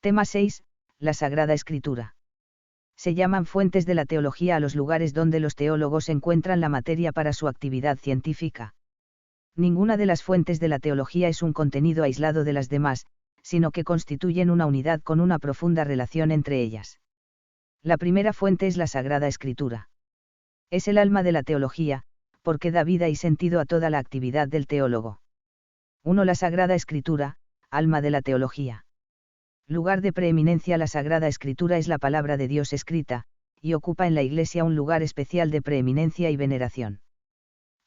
Tema 6. La Sagrada Escritura. Se llaman fuentes de la teología a los lugares donde los teólogos encuentran la materia para su actividad científica. Ninguna de las fuentes de la teología es un contenido aislado de las demás, sino que constituyen una unidad con una profunda relación entre ellas. La primera fuente es la Sagrada Escritura. Es el alma de la teología, porque da vida y sentido a toda la actividad del teólogo. 1. La Sagrada Escritura, alma de la teología. Lugar de preeminencia. La Sagrada Escritura es la palabra de Dios escrita, y ocupa en la Iglesia un lugar especial de preeminencia y veneración.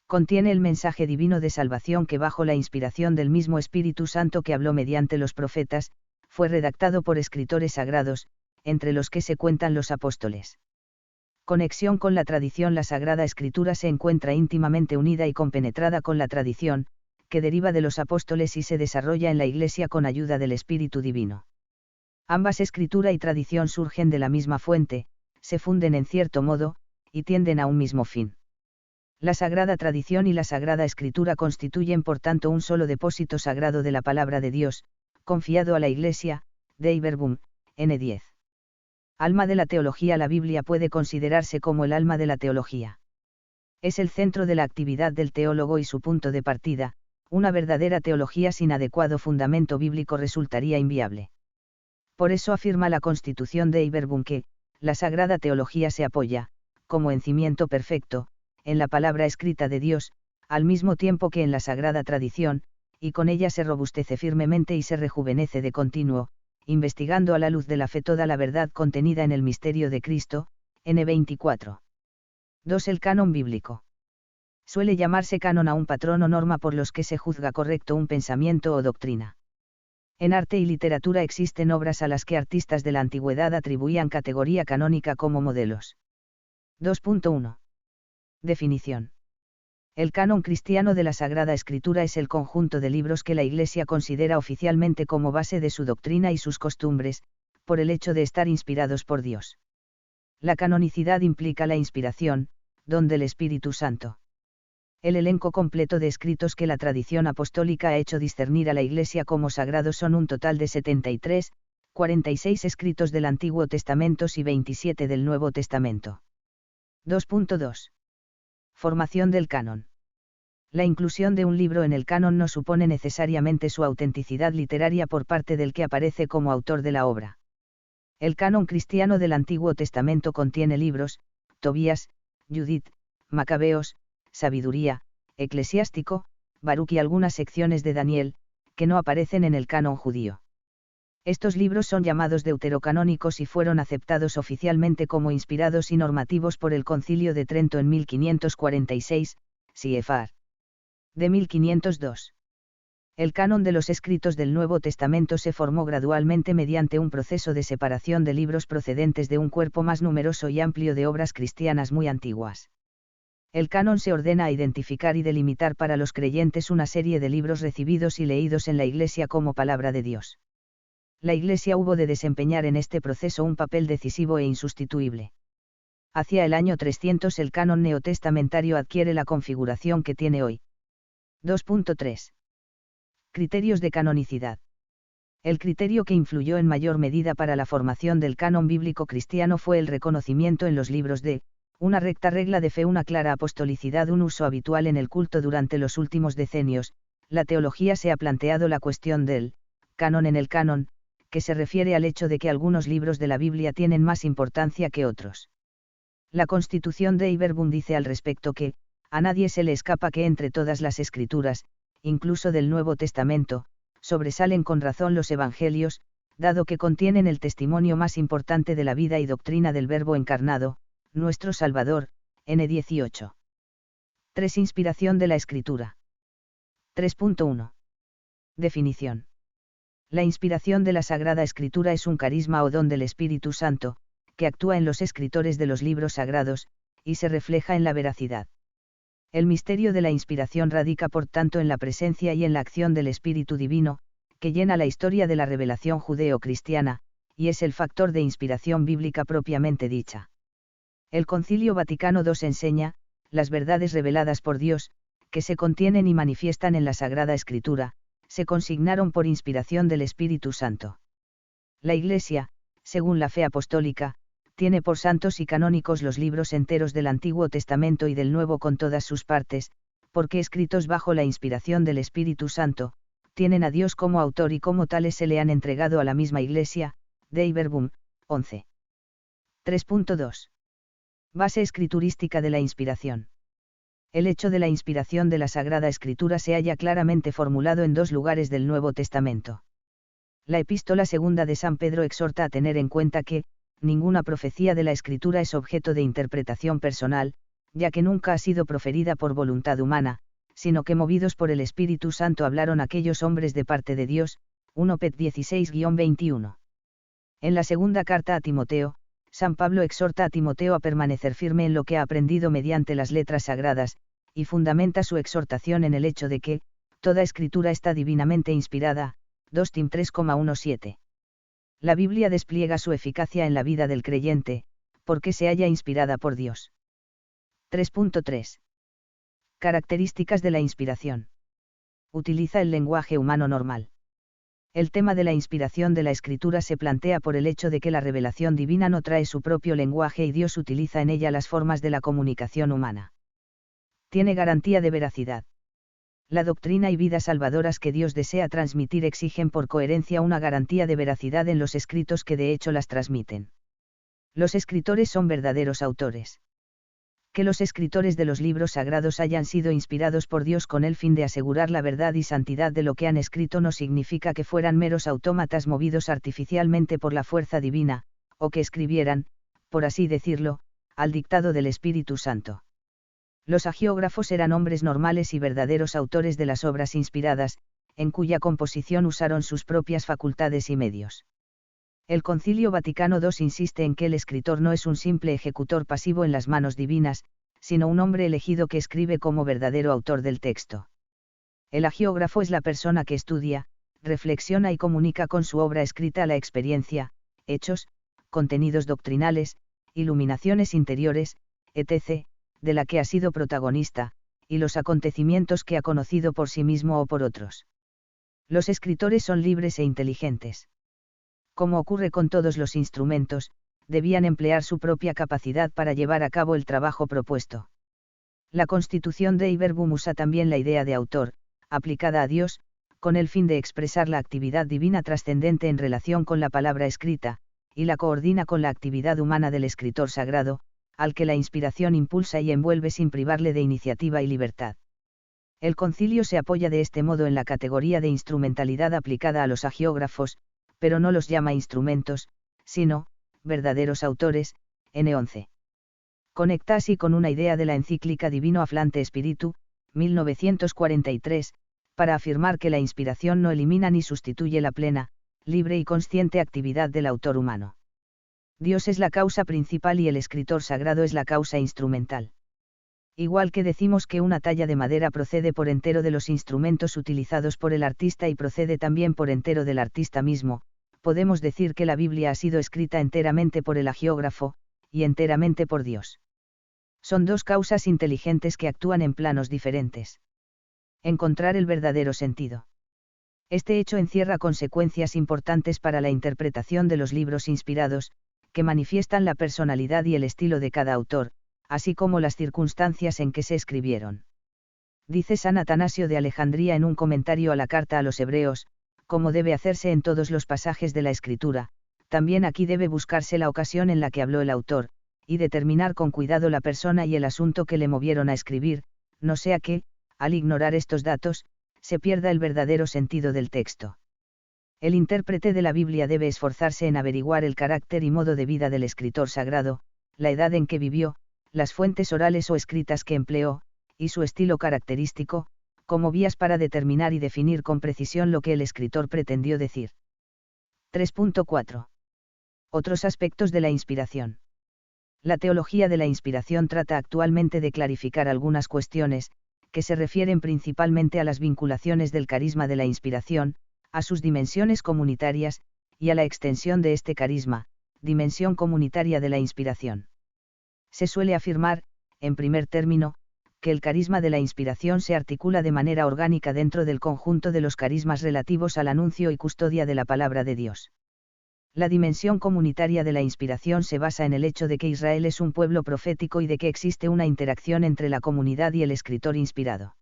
Contiene el mensaje divino de salvación que, bajo la inspiración del mismo Espíritu Santo que habló mediante los profetas, fue redactado por escritores sagrados, entre los que se cuentan los apóstoles. Conexión con la tradición. La Sagrada Escritura se encuentra íntimamente unida y compenetrada con la tradición, que deriva de los apóstoles y se desarrolla en la Iglesia con ayuda del Espíritu Divino. Ambas escritura y tradición surgen de la misma fuente, se funden en cierto modo, y tienden a un mismo fin. La Sagrada Tradición y la Sagrada Escritura constituyen por tanto un solo depósito sagrado de la palabra de Dios, confiado a la Iglesia. Dei Verbum, N10. Alma de la teología. La Biblia puede considerarse como el alma de la teología. Es el centro de la actividad del teólogo y su punto de partida. Una verdadera teología sin adecuado fundamento bíblico resultaría inviable. Por eso afirma la Constitución Dei Verbum que, la Sagrada Teología se apoya, como en cimiento perfecto, en la palabra escrita de Dios, al mismo tiempo que en la Sagrada Tradición, y con ella se robustece firmemente y se rejuvenece de continuo, investigando a la luz de la fe toda la verdad contenida en el misterio de Cristo. N24. 2. El canon bíblico. Suele llamarse canon a un patrón o norma por los que se juzga correcto un pensamiento o doctrina. En arte y literatura existen obras a las que artistas de la antigüedad atribuían categoría canónica como modelos. 2.1. Definición. El canon cristiano de la Sagrada Escritura es el conjunto de libros que la Iglesia considera oficialmente como base de su doctrina y sus costumbres, por el hecho de estar inspirados por Dios. La canonicidad implica la inspiración, don del Espíritu Santo. El elenco completo de escritos que la tradición apostólica ha hecho discernir a la Iglesia como sagrados son un total de 73, 46 escritos del Antiguo Testamento y 27 del Nuevo Testamento. 2.2. Formación del canon. La inclusión de un libro en el canon no supone necesariamente su autenticidad literaria por parte del que aparece como autor de la obra. El canon cristiano del Antiguo Testamento contiene libros, Tobías, Judith, Macabeos, Sabiduría, Eclesiástico, Baruc y algunas secciones de Daniel, que no aparecen en el canon judío. Estos libros son llamados deuterocanónicos y fueron aceptados oficialmente como inspirados y normativos por el Concilio de Trento en 1546, CFR. De 1502. El canon de los escritos del Nuevo Testamento se formó gradualmente mediante un proceso de separación de libros procedentes de un cuerpo más numeroso y amplio de obras cristianas muy antiguas. El canon se ordena a identificar y delimitar para los creyentes una serie de libros recibidos y leídos en la Iglesia como palabra de Dios. La Iglesia hubo de desempeñar en este proceso un papel decisivo e insustituible. Hacia el año 300 el canon neotestamentario adquiere la configuración que tiene hoy. 2.3. Criterios de canonicidad. El criterio que influyó en mayor medida para la formación del canon bíblico cristiano fue el reconocimiento en los libros de, una recta regla de fe, una clara apostolicidad, un uso habitual en el culto durante los últimos decenios. La teología se ha planteado la cuestión del canon en el canon, que se refiere al hecho de que algunos libros de la Biblia tienen más importancia que otros. La Constitución Dei Verbum dice al respecto que, a nadie se le escapa que entre todas las escrituras, incluso del Nuevo Testamento, sobresalen con razón los Evangelios, dado que contienen el testimonio más importante de la vida y doctrina del Verbo encarnado, nuestro Salvador. N18. 3. Inspiración de la Escritura. 3.1. Definición. La inspiración de la Sagrada Escritura es un carisma o don del Espíritu Santo, que actúa en los escritores de los libros sagrados, y se refleja en la veracidad. El misterio de la inspiración radica por tanto en la presencia y en la acción del Espíritu Divino, que llena la historia de la revelación judeo-cristiana, y es el factor de inspiración bíblica propiamente dicha. El Concilio Vaticano II enseña, las verdades reveladas por Dios, que se contienen y manifiestan en la Sagrada Escritura, se consignaron por inspiración del Espíritu Santo. La Iglesia, según la fe apostólica, tiene por santos y canónicos los libros enteros del Antiguo Testamento y del Nuevo con todas sus partes, porque escritos bajo la inspiración del Espíritu Santo, tienen a Dios como autor y como tales se le han entregado a la misma Iglesia. Dei Verbum, 11. 3.2. Base escriturística de la inspiración. El hecho de la inspiración de la Sagrada Escritura se halla claramente formulado en dos lugares del Nuevo Testamento. La epístola segunda de San Pedro exhorta a tener en cuenta que, ninguna profecía de la Escritura es objeto de interpretación personal, ya que nunca ha sido proferida por voluntad humana, sino que movidos por el Espíritu Santo hablaron aquellos hombres de parte de Dios. 1 Pet 16-21. En la segunda carta a Timoteo, San Pablo exhorta a Timoteo a permanecer firme en lo que ha aprendido mediante las letras sagradas, y fundamenta su exhortación en el hecho de que, toda escritura está divinamente inspirada. 2 Tim 3,17. La Biblia despliega su eficacia en la vida del creyente, porque se halla inspirada por Dios. 3.3. Características de la inspiración. Utiliza el lenguaje humano normal. El tema de la inspiración de la Escritura se plantea por el hecho de que la revelación divina no trae su propio lenguaje y Dios utiliza en ella las formas de la comunicación humana. Tiene garantía de veracidad. La doctrina y vidas salvadoras que Dios desea transmitir exigen por coherencia una garantía de veracidad en los escritos que de hecho las transmiten. Los escritores son verdaderos autores. Que los escritores de los libros sagrados hayan sido inspirados por Dios con el fin de asegurar la verdad y santidad de lo que han escrito no significa que fueran meros autómatas movidos artificialmente por la fuerza divina, o que escribieran, por así decirlo, al dictado del Espíritu Santo. Los hagiógrafos eran hombres normales y verdaderos autores de las obras inspiradas, en cuya composición usaron sus propias facultades y medios. El Concilio Vaticano II insiste en que el escritor no es un simple ejecutor pasivo en las manos divinas, sino un hombre elegido que escribe como verdadero autor del texto. El hagiógrafo es la persona que estudia, reflexiona y comunica con su obra escrita la experiencia, hechos, contenidos doctrinales, iluminaciones interiores, etc., de la que ha sido protagonista, y los acontecimientos que ha conocido por sí mismo o por otros. Los escritores son libres e inteligentes. Como ocurre con todos los instrumentos, debían emplear su propia capacidad para llevar a cabo el trabajo propuesto. La Constitución Dei Verbum usa también la idea de autor, aplicada a Dios, con el fin de expresar la actividad divina trascendente en relación con la palabra escrita, y la coordina con la actividad humana del escritor sagrado, al que la inspiración impulsa y envuelve sin privarle de iniciativa y libertad. El concilio se apoya de este modo en la categoría de instrumentalidad aplicada a los hagiógrafos, pero no los llama instrumentos, sino, verdaderos autores. N11. Conecta así con una idea de la encíclica Divino Afflante Spiritu, 1943, para afirmar que la inspiración no elimina ni sustituye la plena, libre y consciente actividad del autor humano. Dios es la causa principal y el escritor sagrado es la causa instrumental. Igual que decimos que una talla de madera procede por entero de los instrumentos utilizados por el artista y procede también por entero del artista mismo, podemos decir que la Biblia ha sido escrita enteramente por el hagiógrafo, y enteramente por Dios. Son dos causas inteligentes que actúan en planos diferentes. Encontrar el verdadero sentido. Este hecho encierra consecuencias importantes para la interpretación de los libros inspirados, que manifiestan la personalidad y el estilo de cada autor, así como las circunstancias en que se escribieron. Dice San Atanasio de Alejandría en un comentario a la carta a los Hebreos, como debe hacerse en todos los pasajes de la Escritura, también aquí debe buscarse la ocasión en la que habló el autor, y determinar con cuidado la persona y el asunto que le movieron a escribir, no sea que, al ignorar estos datos, se pierda el verdadero sentido del texto. El intérprete de la Biblia debe esforzarse en averiguar el carácter y modo de vida del escritor sagrado, la edad en que vivió, las fuentes orales o escritas que empleó, y su estilo característico, como vías para determinar y definir con precisión lo que el escritor pretendió decir. 3.4. Otros aspectos de la inspiración. La teología de la inspiración trata actualmente de clarificar algunas cuestiones, que se refieren principalmente a las vinculaciones del carisma de la inspiración, a sus dimensiones comunitarias, y a la extensión de este carisma, dimensión comunitaria de la inspiración. Se suele afirmar, en primer término, que el carisma de la inspiración se articula de manera orgánica dentro del conjunto de los carismas relativos al anuncio y custodia de la palabra de Dios. La dimensión comunitaria de la inspiración se basa en el hecho de que Israel es un pueblo profético y de que existe una interacción entre la comunidad y el escritor inspirado.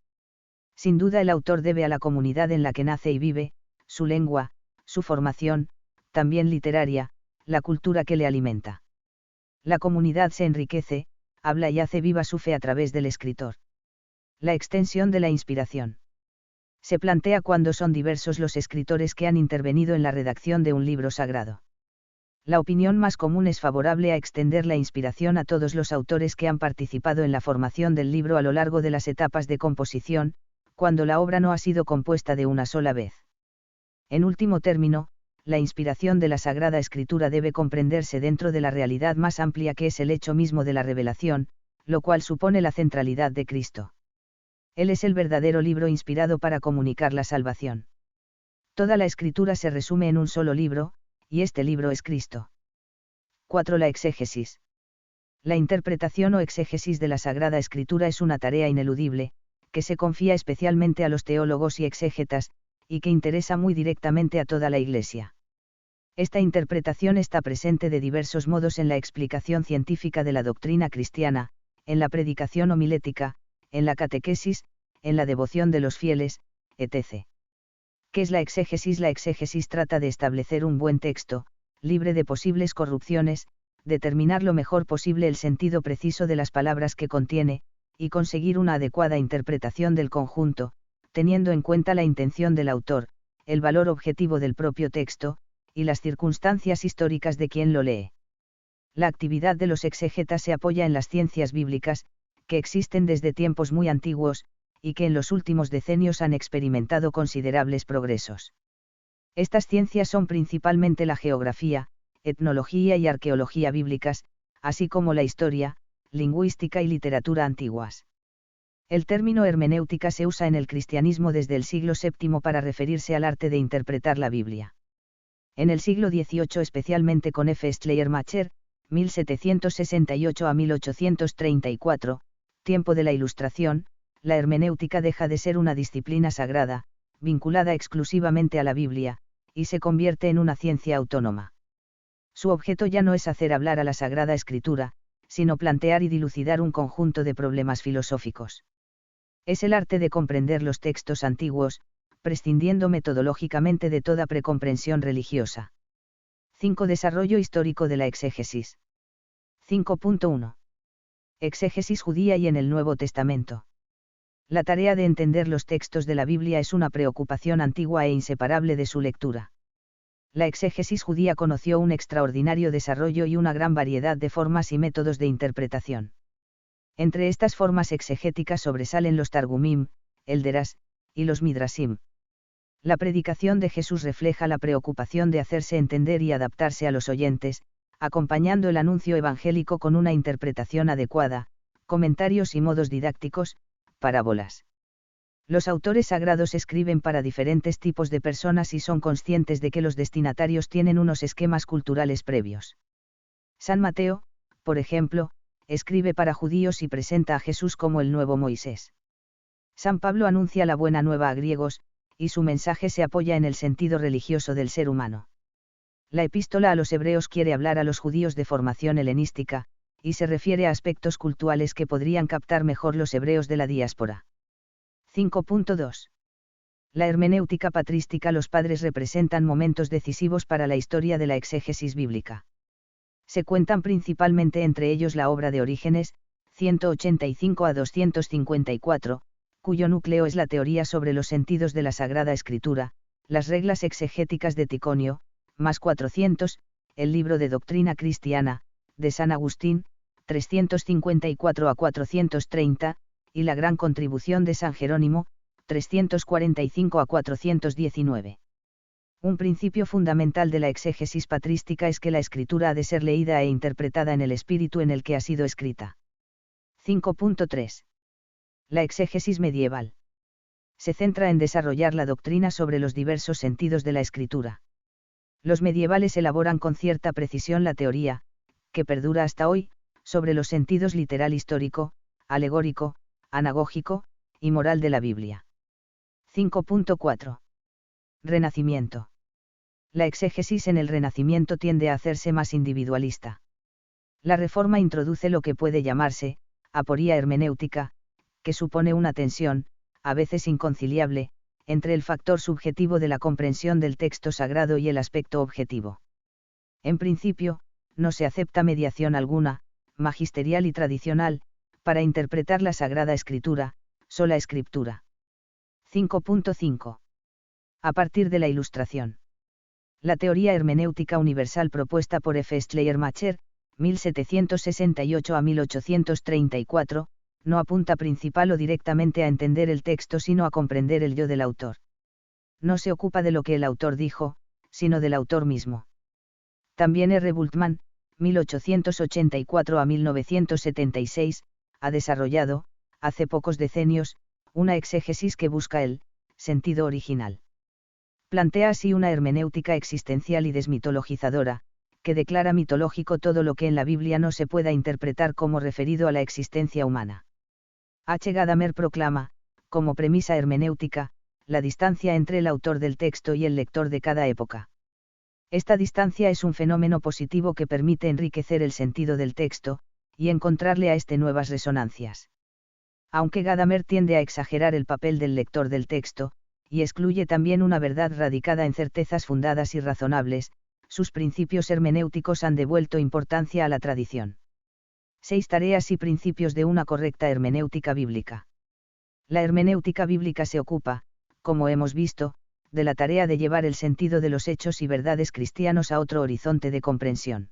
Sin duda el autor debe a la comunidad en la que nace y vive, su lengua, su formación, también literaria, la cultura que le alimenta. La comunidad se enriquece, habla y hace viva su fe a través del escritor. La extensión de la inspiración. Se plantea cuando son diversos los escritores que han intervenido en la redacción de un libro sagrado. La opinión más común es favorable a extender la inspiración a todos los autores que han participado en la formación del libro a lo largo de las etapas de composición, cuando la obra no ha sido compuesta de una sola vez. En último término, la inspiración de la Sagrada Escritura debe comprenderse dentro de la realidad más amplia que es el hecho mismo de la revelación, lo cual supone la centralidad de Cristo. Él es el verdadero libro inspirado para comunicar la salvación. Toda la Escritura se resume en un solo libro, y este libro es Cristo. 4. La exégesis. La interpretación o exégesis de la Sagrada Escritura es una tarea ineludible, que se confía especialmente a los teólogos y exégetas, y que interesa muy directamente a toda la Iglesia. Esta interpretación está presente de diversos modos en la explicación científica de la doctrina cristiana, en la predicación homilética, en la catequesis, en la devoción de los fieles, etc. ¿Qué es la exégesis? La exégesis trata de establecer un buen texto, libre de posibles corrupciones, determinar lo mejor posible el sentido preciso de las palabras que contiene, y conseguir una adecuada interpretación del conjunto, teniendo en cuenta la intención del autor, el valor objetivo del propio texto, y las circunstancias históricas de quien lo lee. La actividad de los exégetas se apoya en las ciencias bíblicas, que existen desde tiempos muy antiguos, y que en los últimos decenios han experimentado considerables progresos. Estas ciencias son principalmente la geografía, etnología y arqueología bíblicas, así como la historia, lingüística y literatura antiguas. El término hermenéutica se usa en el cristianismo desde el siglo VII para referirse al arte de interpretar la Biblia. En el siglo XVIII, especialmente con F. Schleiermacher, 1768 a 1834, tiempo de la Ilustración, la hermenéutica deja de ser una disciplina sagrada, vinculada exclusivamente a la Biblia, y se convierte en una ciencia autónoma. Su objeto ya no es hacer hablar a la Sagrada Escritura, sino plantear y dilucidar un conjunto de problemas filosóficos. Es el arte de comprender los textos antiguos, prescindiendo metodológicamente de toda precomprensión religiosa. 5. Desarrollo histórico de la exégesis. 5.1. Exégesis judía y en el Nuevo Testamento. La tarea de entender los textos de la Biblia es una preocupación antigua e inseparable de su lectura. La exégesis judía conoció un extraordinario desarrollo y una gran variedad de formas y métodos de interpretación. Entre estas formas exegéticas sobresalen los Targumim, el Deras, y los Midrasim. La predicación de Jesús refleja la preocupación de hacerse entender y adaptarse a los oyentes, acompañando el anuncio evangélico con una interpretación adecuada, comentarios y modos didácticos, parábolas. Los autores sagrados escriben para diferentes tipos de personas y son conscientes de que los destinatarios tienen unos esquemas culturales previos. San Mateo, por ejemplo, escribe para judíos y presenta a Jesús como el nuevo Moisés. San Pablo anuncia la buena nueva a griegos, y su mensaje se apoya en el sentido religioso del ser humano. La epístola a los hebreos quiere hablar a los judíos de formación helenística, y se refiere a aspectos culturales que podrían captar mejor los hebreos de la diáspora. 5.2. La hermenéutica patrística. Los padres representan momentos decisivos para la historia de la exégesis bíblica. Se cuentan principalmente entre ellos la obra de Orígenes, 185 a 254, cuyo núcleo es la teoría sobre los sentidos de la Sagrada Escritura, las reglas exegéticas de Ticonio, más 400, el libro de Doctrina Cristiana, de San Agustín, 354 a 430, y la gran contribución de San Jerónimo, 345 a 419. Un principio fundamental de la exégesis patrística es que la escritura ha de ser leída e interpretada en el espíritu en el que ha sido escrita. 5.3. La exégesis medieval. Se centra en desarrollar la doctrina sobre los diversos sentidos de la escritura. Los medievales elaboran con cierta precisión la teoría, que perdura hasta hoy, sobre los sentidos literal histórico, alegórico, anagógico, y moral de la Biblia. 5.4. Renacimiento. La exégesis en el Renacimiento tiende a hacerse más individualista. La Reforma introduce lo que puede llamarse aporía hermenéutica, que supone una tensión, a veces inconciliable, entre el factor subjetivo de la comprensión del texto sagrado y el aspecto objetivo. En principio, no se acepta mediación alguna, magisterial y tradicional, para interpretar la Sagrada Escritura, sola escritura. 5.5. A partir de la Ilustración. La teoría hermenéutica universal propuesta por F. Schleiermacher, 1768 a 1834, no apunta principal o directamente a entender el texto sino a comprender el yo del autor. No se ocupa de lo que el autor dijo, sino del autor mismo. También R. Bultmann, 1884 a 1976, ha desarrollado, hace pocos decenios, una exégesis que busca el sentido original. Plantea así una hermenéutica existencial y desmitologizadora, que declara mitológico todo lo que en la Biblia no se pueda interpretar como referido a la existencia humana. H. Gadamer proclama, como premisa hermenéutica, la distancia entre el autor del texto y el lector de cada época. Esta distancia es un fenómeno positivo que permite enriquecer el sentido del texto, y encontrarle a este nuevas resonancias. Aunque Gadamer tiende a exagerar el papel del lector del texto, y excluye también una verdad radicada en certezas fundadas y razonables, sus principios hermenéuticos han devuelto importancia a la tradición. 6 tareas y principios de una correcta hermenéutica bíblica. La hermenéutica bíblica se ocupa, como hemos visto, de la tarea de llevar el sentido de los hechos y verdades cristianos a otro horizonte de comprensión.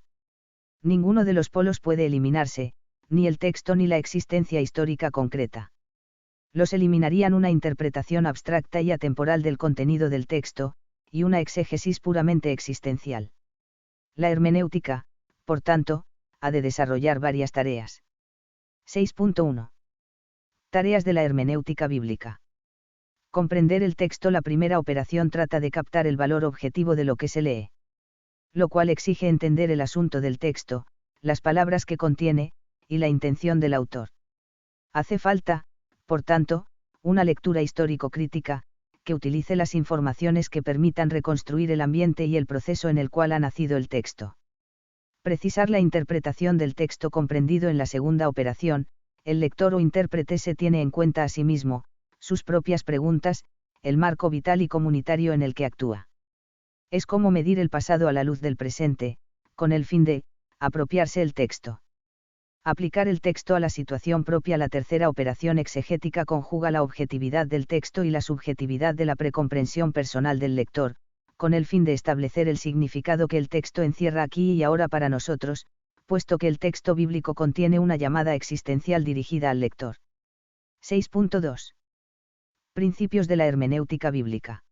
Ninguno de los polos puede eliminarse, ni el texto ni la existencia histórica concreta. Los eliminarían una interpretación abstracta y atemporal del contenido del texto, y una exégesis puramente existencial. La hermenéutica, por tanto, ha de desarrollar varias tareas. 6.1. Tareas de la hermenéutica bíblica. Comprender el texto. La primera operación trata de captar el valor objetivo de lo que se lee. Lo cual exige entender el asunto del texto, las palabras que contiene, y la intención del autor. Hace falta, por tanto, una lectura histórico-crítica, que utilice las informaciones que permitan reconstruir el ambiente y el proceso en el cual ha nacido el texto. Precisar la interpretación del texto comprendido. En la segunda operación, el lector o intérprete se tiene en cuenta a sí mismo, sus propias preguntas, el marco vital y comunitario en el que actúa. Es como medir el pasado a la luz del presente, con el fin de apropiarse el texto. Aplicar el texto a la situación propia. La tercera operación exegética conjuga la objetividad del texto y la subjetividad de la precomprensión personal del lector, con el fin de establecer el significado que el texto encierra aquí y ahora para nosotros, puesto que el texto bíblico contiene una llamada existencial dirigida al lector. 6.2. Principios de la hermenéutica bíblica.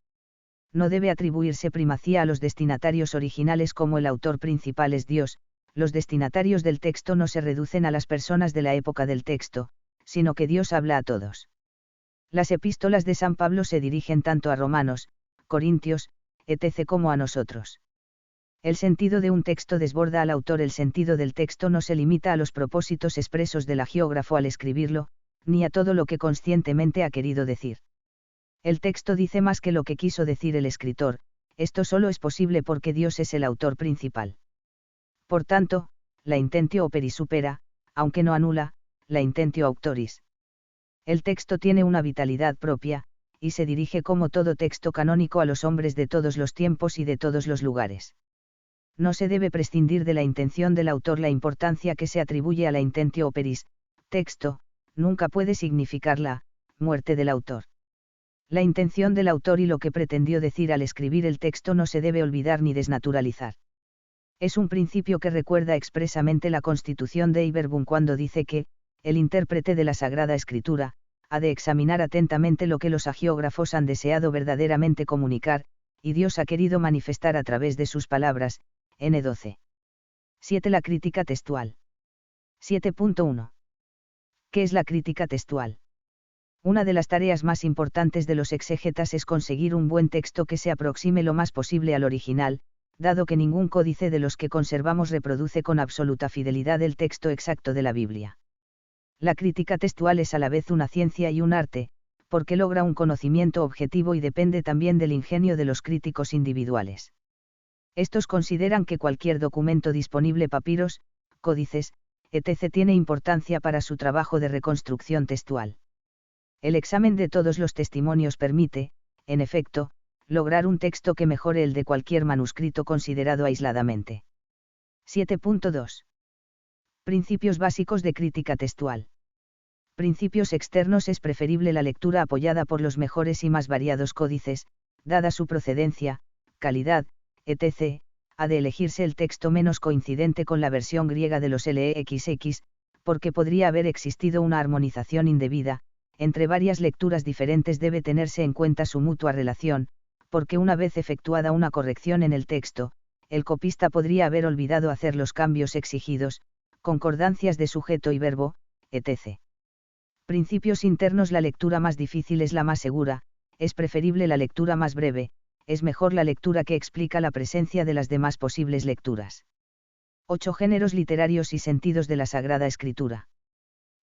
No debe atribuirse primacía a los destinatarios originales como el autor principal es Dios. Los destinatarios del texto no se reducen a las personas de la época del texto, sino que Dios habla a todos. Las epístolas de San Pablo se dirigen tanto a romanos, corintios, etc. como a nosotros. El sentido de un texto desborda al autor. El sentido del texto no se limita a los propósitos expresos del hagiógrafo al escribirlo, ni a todo lo que conscientemente ha querido decir. El texto dice más que lo que quiso decir el escritor, esto solo es posible porque Dios es el autor principal. Por tanto, la intentio operi supera, aunque no anula, la intentio auctoris. El texto tiene una vitalidad propia, y se dirige como todo texto canónico a los hombres de todos los tiempos y de todos los lugares. No se debe prescindir de la intención del autor. La importancia que se atribuye a la intentio operis, texto, nunca puede significar la muerte del autor. La intención del autor y lo que pretendió decir al escribir el texto no se debe olvidar ni desnaturalizar. Es un principio que recuerda expresamente la Constitución de Iberbun cuando dice que, el intérprete de la Sagrada Escritura, ha de examinar atentamente lo que los hagiógrafos han deseado verdaderamente comunicar, y Dios ha querido manifestar a través de sus palabras. N12. 7. La crítica textual. 7.1. ¿Qué es la crítica textual? Una de las tareas más importantes de los exégetas es conseguir un buen texto que se aproxime lo más posible al original, dado que ningún códice de los que conservamos reproduce con absoluta fidelidad el texto exacto de la Biblia. La crítica textual es a la vez una ciencia y un arte, porque logra un conocimiento objetivo y depende también del ingenio de los críticos individuales. Estos consideran que cualquier documento disponible, papiros, códices, etc., tiene importancia para su trabajo de reconstrucción textual. El examen de todos los testimonios permite, en efecto, lograr un texto que mejore el de cualquier manuscrito considerado aisladamente. 7.2. Principios básicos de crítica textual. Principios externos. Es preferible la lectura apoyada por los mejores y más variados códices, dada su procedencia, calidad, etc., ha de elegirse el texto menos coincidente con la versión griega de los LXX, porque podría haber existido una armonización indebida. Entre varias lecturas diferentes debe tenerse en cuenta su mutua relación, porque una vez efectuada una corrección en el texto, el copista podría haber olvidado hacer los cambios exigidos, concordancias de sujeto y verbo, etc. Principios internos. La lectura más difícil es la más segura, es preferible la lectura más breve, es mejor la lectura que explica la presencia de las demás posibles lecturas. 8 géneros literarios y sentidos de la Sagrada Escritura.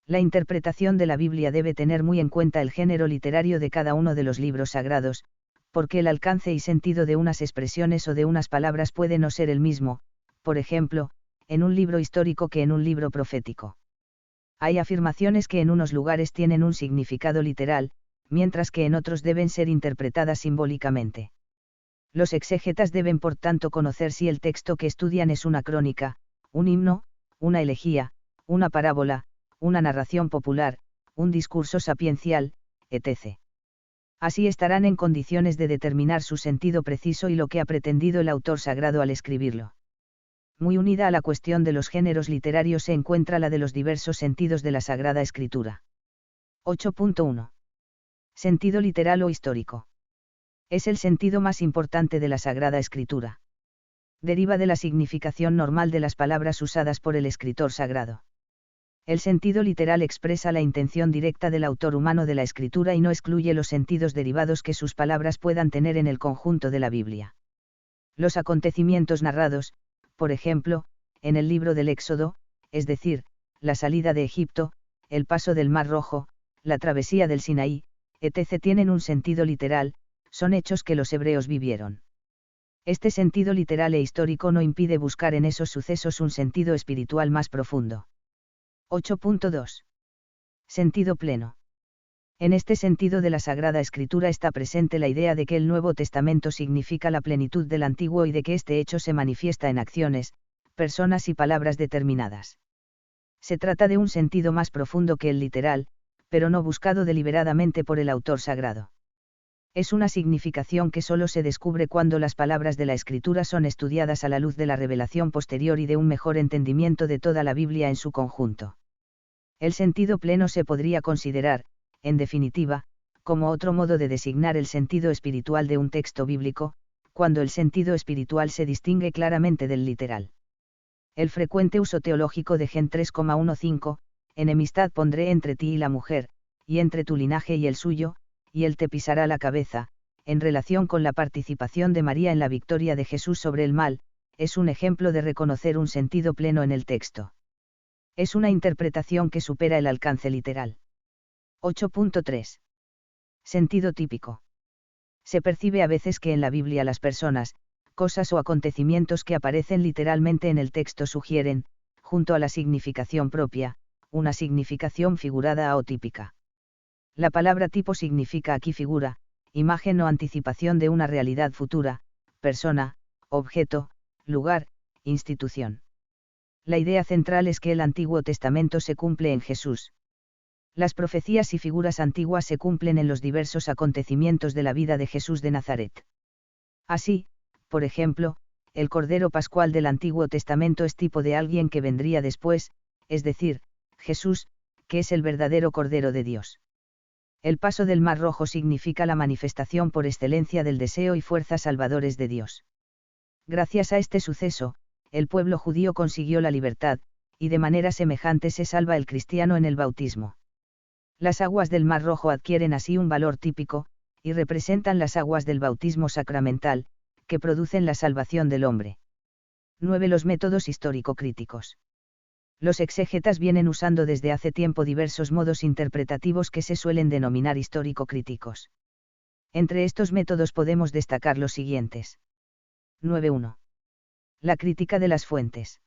La interpretación de la Biblia debe tener muy en cuenta el género literario de cada uno de los libros sagrados, porque el alcance y sentido de unas expresiones o de unas palabras puede no ser el mismo, por ejemplo, en un libro histórico que en un libro profético. Hay afirmaciones que en unos lugares tienen un significado literal, mientras que en otros deben ser interpretadas simbólicamente. Los exégetas deben por tanto conocer si el texto que estudian es una crónica, un himno, una elegía, una parábola, una narración popular, un discurso sapiencial, etc. Así estarán en condiciones de determinar su sentido preciso y lo que ha pretendido el autor sagrado al escribirlo. Muy unida a la cuestión de los géneros literarios se encuentra la de los diversos sentidos de la Sagrada Escritura. 8.1. Sentido literal o histórico. Es el sentido más importante de la Sagrada Escritura. Deriva de la significación normal de las palabras usadas por el escritor sagrado. El sentido literal expresa la intención directa del autor humano de la escritura y no excluye los sentidos derivados que sus palabras puedan tener en el conjunto de la Biblia. Los acontecimientos narrados, por ejemplo, en el libro del Éxodo, es decir, la salida de Egipto, el paso del Mar Rojo, la travesía del Sinaí, etc., tienen un sentido literal, son hechos que los hebreos vivieron. Este sentido literal e histórico no impide buscar en esos sucesos un sentido espiritual más profundo. 8.2. Sentido pleno. En este sentido de la Sagrada Escritura está presente la idea de que el Nuevo Testamento significa la plenitud del Antiguo y de que este hecho se manifiesta en acciones, personas y palabras determinadas. Se trata de un sentido más profundo que el literal, pero no buscado deliberadamente por el autor sagrado. Es una significación que solo se descubre cuando las palabras de la Escritura son estudiadas a la luz de la revelación posterior y de un mejor entendimiento de toda la Biblia en su conjunto. El sentido pleno se podría considerar, en definitiva, como otro modo de designar el sentido espiritual de un texto bíblico, cuando el sentido espiritual se distingue claramente del literal. El frecuente uso teológico de Gen 3,15, enemistad pondré entre ti y la mujer, y entre tu linaje y el suyo, y él te pisará la cabeza, en relación con la participación de María en la victoria de Jesús sobre el mal, es un ejemplo de reconocer un sentido pleno en el texto. Es una interpretación que supera el alcance literal. 8.3. Sentido típico. Se percibe a veces que en la Biblia las personas, cosas o acontecimientos que aparecen literalmente en el texto sugieren, junto a la significación propia, una significación figurada o típica. La palabra tipo significa aquí figura, imagen o anticipación de una realidad futura, persona, objeto, lugar, institución. La idea central es que el Antiguo Testamento se cumple en Jesús. Las profecías y figuras antiguas se cumplen en los diversos acontecimientos de la vida de Jesús de Nazaret. Así, por ejemplo, el Cordero Pascual del Antiguo Testamento es tipo de alguien que vendría después, es decir, Jesús, que es el verdadero Cordero de Dios. El paso del Mar Rojo significa la manifestación por excelencia del deseo y fuerza salvadores de Dios. Gracias a este suceso, el pueblo judío consiguió la libertad, y de manera semejante se salva el cristiano en el bautismo. Las aguas del Mar Rojo adquieren así un valor típico, y representan las aguas del bautismo sacramental, que producen la salvación del hombre. 9. Los métodos histórico-críticos. Los exégetas vienen usando desde hace tiempo diversos modos interpretativos que se suelen denominar histórico-críticos. Entre estos métodos podemos destacar los siguientes. 9.1. La crítica de las fuentes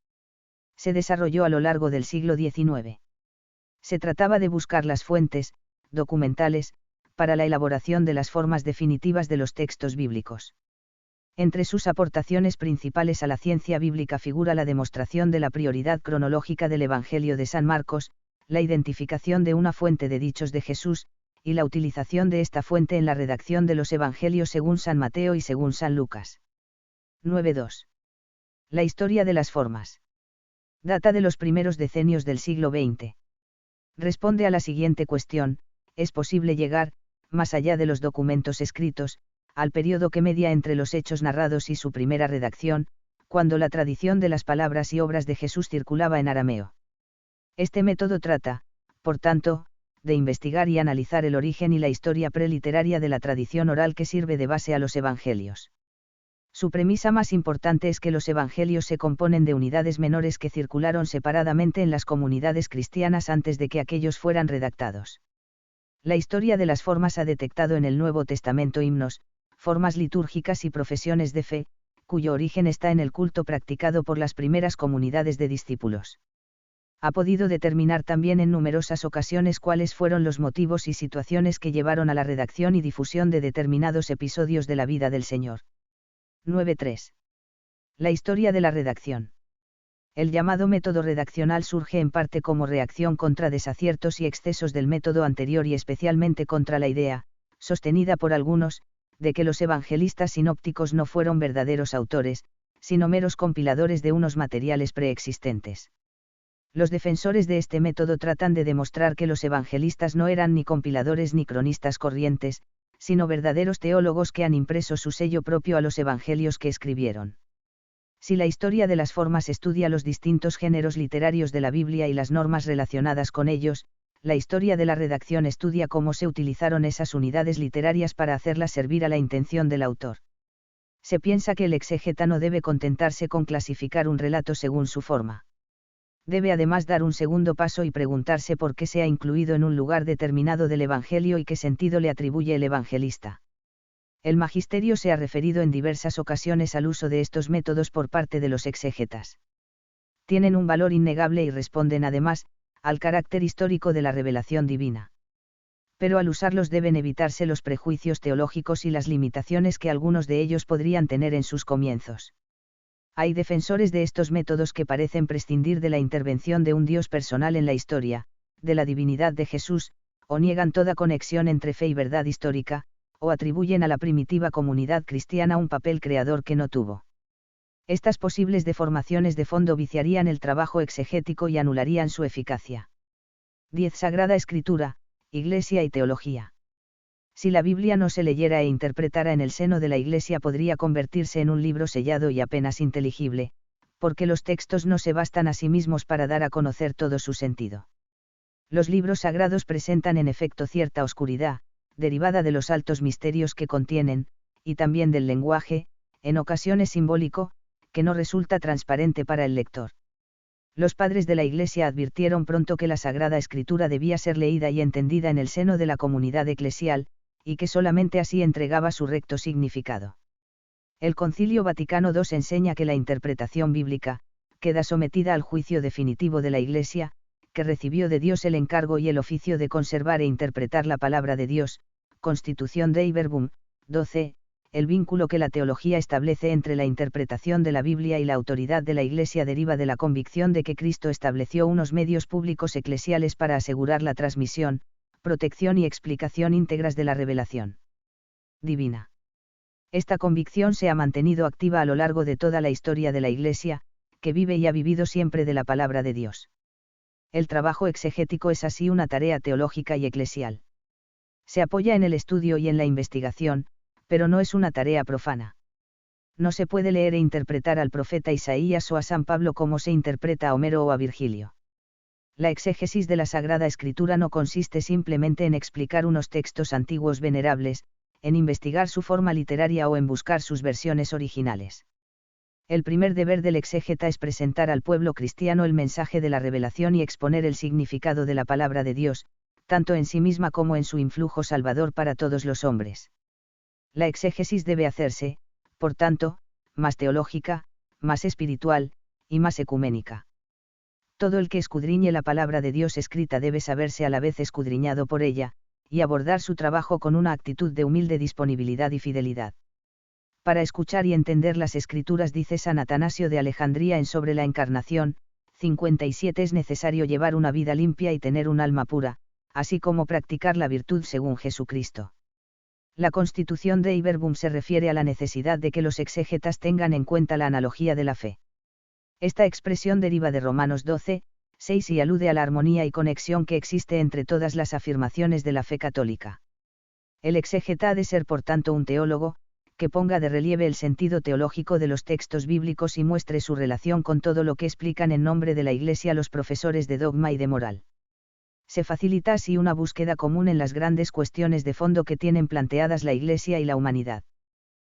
se desarrolló a lo largo del siglo XIX. Se trataba de buscar las fuentes, documentales, para la elaboración de las formas definitivas de los textos bíblicos. Entre sus aportaciones principales a la ciencia bíblica figura la demostración de la prioridad cronológica del Evangelio de San Marcos, la identificación de una fuente de dichos de Jesús, y la utilización de esta fuente en la redacción de los Evangelios según San Mateo y según San Lucas. 9.2. La historia de las formas. Data de los primeros decenios del siglo XX. Responde a la siguiente cuestión: ¿es posible llegar, más allá de los documentos escritos, al periodo que media entre los hechos narrados y su primera redacción, cuando la tradición de las palabras y obras de Jesús circulaba en arameo? Este método trata, por tanto, de investigar y analizar el origen y la historia preliteraria de la tradición oral que sirve de base a los evangelios. Su premisa más importante es que los evangelios se componen de unidades menores que circularon separadamente en las comunidades cristianas antes de que aquellos fueran redactados. La historia de las formas ha detectado en el Nuevo Testamento himnos, formas litúrgicas y profesiones de fe, cuyo origen está en el culto practicado por las primeras comunidades de discípulos. Ha podido determinar también en numerosas ocasiones cuáles fueron los motivos y situaciones que llevaron a la redacción y difusión de determinados episodios de la vida del Señor. 9.3. La historia de la redacción. El llamado método redaccional surge en parte como reacción contra desaciertos y excesos del método anterior y especialmente contra la idea, sostenida por algunos, de que los evangelistas sinópticos no fueron verdaderos autores, sino meros compiladores de unos materiales preexistentes. Los defensores de este método tratan de demostrar que los evangelistas no eran ni compiladores ni cronistas corrientes, sino verdaderos teólogos que han impreso su sello propio a los evangelios que escribieron. Si la historia de las formas estudia los distintos géneros literarios de la Biblia y las normas relacionadas con ellos, la historia de la redacción estudia cómo se utilizaron esas unidades literarias para hacerlas servir a la intención del autor. Se piensa que el exégeta no debe contentarse con clasificar un relato según su forma. Debe además dar un segundo paso y preguntarse por qué se ha incluido en un lugar determinado del Evangelio y qué sentido le atribuye el evangelista. El magisterio se ha referido en diversas ocasiones al uso de estos métodos por parte de los exégetas. Tienen un valor innegable y responden además, al carácter histórico de la revelación divina. Pero al usarlos deben evitarse los prejuicios teológicos y las limitaciones que algunos de ellos podrían tener en sus comienzos. Hay defensores de estos métodos que parecen prescindir de la intervención de un Dios personal en la historia, de la divinidad de Jesús, o niegan toda conexión entre fe y verdad histórica, o atribuyen a la primitiva comunidad cristiana un papel creador que no tuvo. Estas posibles deformaciones de fondo viciarían el trabajo exegético y anularían su eficacia. 10. Sagrada Escritura, Iglesia y Teología. Si la Biblia no se leyera e interpretara en el seno de la Iglesia podría convertirse en un libro sellado y apenas inteligible, porque los textos no se bastan a sí mismos para dar a conocer todo su sentido. Los libros sagrados presentan en efecto cierta oscuridad, derivada de los altos misterios que contienen, y también del lenguaje, en ocasiones simbólico, que no resulta transparente para el lector. Los padres de la Iglesia advirtieron pronto que la Sagrada Escritura debía ser leída y entendida en el seno de la comunidad eclesial, y que solamente así entregaba su recto significado. El Concilio Vaticano II enseña que la interpretación bíblica, queda sometida al juicio definitivo de la Iglesia, que recibió de Dios el encargo y el oficio de conservar e interpretar la palabra de Dios, Constitución Dei Verbum, 12, el vínculo que la teología establece entre la interpretación de la Biblia y la autoridad de la Iglesia deriva de la convicción de que Cristo estableció unos medios públicos eclesiales para asegurar la transmisión, protección y explicación íntegras de la revelación divina. Esta convicción se ha mantenido activa a lo largo de toda la historia de la Iglesia, que vive y ha vivido siempre de la palabra de Dios. El trabajo exegético es así una tarea teológica y eclesial. Se apoya en el estudio y en la investigación, pero no es una tarea profana. No se puede leer e interpretar al profeta Isaías o a San Pablo como se interpreta a Homero o a Virgilio. La exégesis de la Sagrada Escritura no consiste simplemente en explicar unos textos antiguos venerables, en investigar su forma literaria o en buscar sus versiones originales. El primer deber del exégeta es presentar al pueblo cristiano el mensaje de la revelación y exponer el significado de la palabra de Dios, tanto en sí misma como en su influjo salvador para todos los hombres. La exégesis debe hacerse, por tanto, más teológica, más espiritual, y más ecuménica. Todo el que escudriñe la palabra de Dios escrita debe saberse a la vez escudriñado por ella, y abordar su trabajo con una actitud de humilde disponibilidad y fidelidad. Para escuchar y entender las Escrituras, dice San Atanasio de Alejandría en Sobre la Encarnación, 57, es necesario llevar una vida limpia y tener un alma pura, así como practicar la virtud según Jesucristo. La Constitución de Iberbum se refiere a la necesidad de que los exégetas tengan en cuenta la analogía de la fe. Esta expresión deriva de Romanos 12, 6 y alude a la armonía y conexión que existe entre todas las afirmaciones de la fe católica. El exégeta ha de ser por tanto un teólogo, que ponga de relieve el sentido teológico de los textos bíblicos y muestre su relación con todo lo que explican en nombre de la Iglesia los profesores de dogma y de moral. Se facilita así una búsqueda común en las grandes cuestiones de fondo que tienen planteadas la Iglesia y la humanidad.